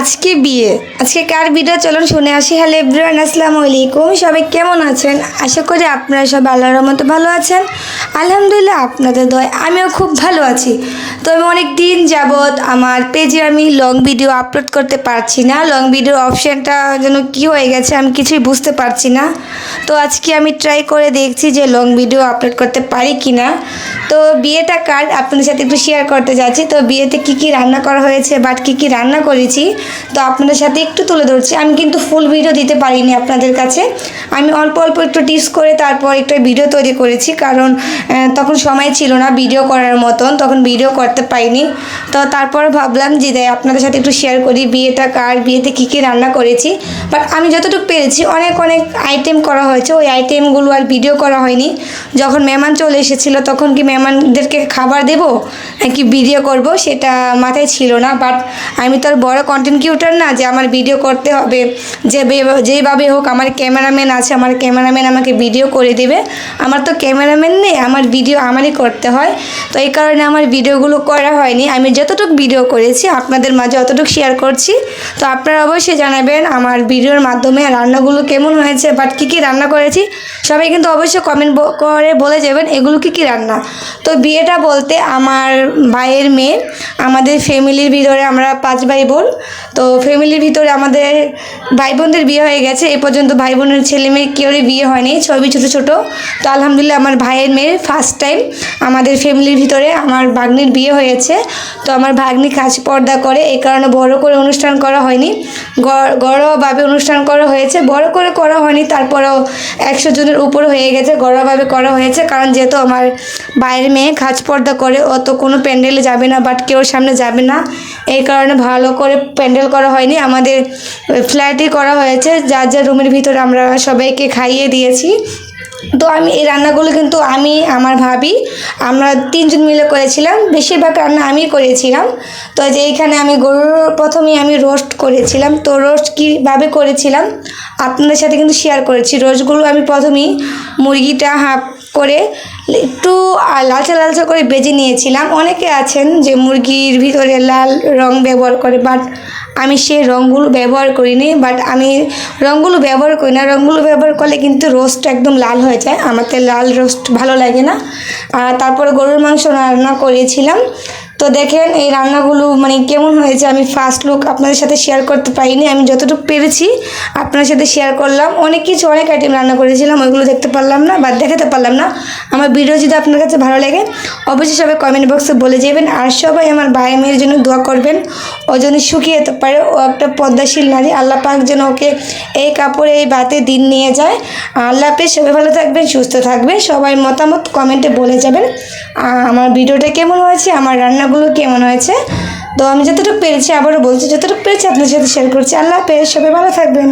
আজকে বিয়ে আজকে কার ভিডিও চলুন শুনে আসি। হ্যালো এভরিওয়ান, আসসালামু আলাইকুম। সবাই কেমন আছেন? আশা করি আপনারা সবাই আল্লাহর রহমতে ভালো আছেন। আলহামদুলিল্লাহ, আপনাদের দয়ায় আমিও খুব ভালো আছি। তো আমি অনেক দিন যাবৎ আমার পেজে আমি লং ভিডিও আপলোড করতে পারছি না। লং ভিডিও অপশানটা যেন কী হয়ে গেছে, আমি কিছুই বুঝতে পারছি না। তো আজকে আমি ট্রাই করে দেখছি যে লং ভিডিও আপলোড করতে পারি কি না। তো বিয়েটা কার আপনাদের সাথে একটু শেয়ার করতে যাচ্ছি। তো বিয়েতে কী কী রান্না করা হয়েছে বাট কী কী রান্না করেছি তো আপনাদের সাথে একটু তুলে ধরছি। আমি কিন্তু ফুল ভিডিও দিতে পারিনি আপনাদের কাছে, আমি অল্প অল্প একটু টিপস করে তারপর একটা ভিডিও তৈরি করেছি, কারণ তখন সময় ছিল না ভিডিও করার মতন, তখন ভিডিও করতে পারিনি। তো তারপর ভাবলাম যে আপনাদের সাথে একটু শেয়ার করি বিয়েটা কার, বিয়েতে কী কী রান্না করেছি। বাট আমি যতটুকু পেরেছি অনেক আইটেম করা হয়েছে, ওই আইটেমগুলো আর ভিডিও করা হয়নি। যখন মেহমান চলে এসেছিলো তখন কি মেহমানদেরকে খাবার দেবো নাকি ভিডিও করব সেটা মাথায় ছিল না। বাট আমি তো আর বড় কন্টেন্ট ক্রিয়েটর না যে আমার ভিডিও করতে হবে, যেভাবে হোক আমার ক্যামেরাম্যান আছে, আমার ক্যামেরাম্যান আমাকে ভিডিও করে দেবে। আমার তো ক্যামেরাম্যান নেই, আমার ভিডিও আমারই করতে হয়। তো এই কারণে আমার ভিডিওগুলো করা হয়নি। আমি যতটুকু ভিডিও করেছি আপনাদের মাঝে অতটুকু শেয়ার করছি। তো আপনারা অবশ্যই জানাবেন আমার ভিডিওর মাধ্যমে রান্নাগুলো কেমন হয়েছে বাট কী কী রান্না করেছি। সবাই কিন্তু অবশ্যই কমেন্ট করে বলে যাবেন এগুলো কী কী রান্না। তো বিয়েটা বলতে আমার ভাইয়ের মেয়ে, আমাদের ফ্যামিলির ভিতরে আমরা 5 ভাই বোন। তো ফ্যামিলির ভিতরে আমাদের ভাই বোনদের বিয়ে হয়ে গেছে, এ পর্যন্ত ভাই বোনের ছেলে মেয়ে কেউরই বিয়ে হয়নি, সবই ছোটো ছোটো। তো আলহামদুলিল্লাহ আমার ভাইয়ের মেয়ের ফার্স্ট টাইম আমাদের ফ্যামিলির ভিতরে আমার ভাগ্নির বিয়ে হয়েছে। তো আমার ভাগ্নি কাজ পর্দা করে, এই কারণে বড় করে অনুষ্ঠান করা হয়নি, ঘরোয়াভাবে অনুষ্ঠান করা হয়েছে। বড় করে করা হয়নি, তারপরেও 100 জনের উপর হয়ে গেছে, ঘরোয়াভাবে করা হয়েছে। কারণ যেহেতু আমার বাইরের মেয়ে খাজ পর্দা করে, ও তো কোনো প্যান্ডেলে যাবে না বাট কেউ সামনে যাবে না, এই কারণে ভালো করে প্যান্ডেল করা হয়নি, আমাদের ফ্ল্যাটই করা হয়েছে। যার যার রুমের ভিতরে আমরা সবাইকে খাইয়ে দিয়েছি। তো আমি এই রান্নাগুলো কিন্তু আমি আমার ভাবি আমরা 3 জন মিলে করেছিলাম, বেশিরভাগ রান্না আমি করেছিলাম। তো যে এইখানে আমি গরুর প্রথমেই আমি রোস্ট করেছিলাম। তো রোস্ট কীভাবে করেছিলাম আপনাদের সাথে কিন্তু শেয়ার করেছি। রোস্টগুলো আমি প্রথমেই মুরগিটা হাফ করে একটু লালচে লালচে করে বেজে নিয়েছিলাম। অনেকে আছেন যে মুরগির ভিতরে লাল রং ব্যবহার করে, বাট আমি সেই রঙগুলো ব্যবহার করিনি। বাট আমি রঙগুলো ব্যবহার করি না, রঙগুলো ব্যবহার করলে কিন্তু রোস্ট একদম লাল হয়ে যায়, আমাদের লাল রোস্ট ভালো লাগে না। আর তারপরে গরুর মাংস রান্না করেছিলাম। তো দেখেন এই রান্নাগুলো কেমন হয়েছে, আমি ফার্স্ট লুক আপনাদের সাথে শেয়ার করতে পারিনি, আমি যতটুকু পেরেছি আপনাদের সাথে শেয়ার করলাম। অনেক আইটেম রান্না করেছিলাম, ওইগুলো দেখতে পারলাম না বা দেখাতে পারলাম না। আমার ভিডিও যদি আপনার কাছে ভালো লাগে অবশ্যই সবাই কমেন্ট বক্সে বলে যাবেন। আর সবাই আমার ভাই মেয়ের জন্য দোয়া করবেন, ও যেন শুকিয়ে যেতে পারে, ও একটা পদ্মাশীল নারী, আল্লাহ পাক যেন ওকে এই কাপড়ে এই বাতে দিন নিয়ে যায়। আল্লাহ হাফেজ, সবাই ভালো থাকবেন, সুস্থ থাকবেন, সবাই মতামত কমেন্টে বলে যাবেন আমার ভিডিওটা কেমন হয়েছে, আমার রান্নাগুলো কেমন হয়েছে। তো আমি যতটুকু পেরেছি, আবারও বলছি যতটুকু পেরেছি আপনার সাথে শেয়ার করছি। আল্লাহ হাফেজ, সবাই ভালো থাকবেন।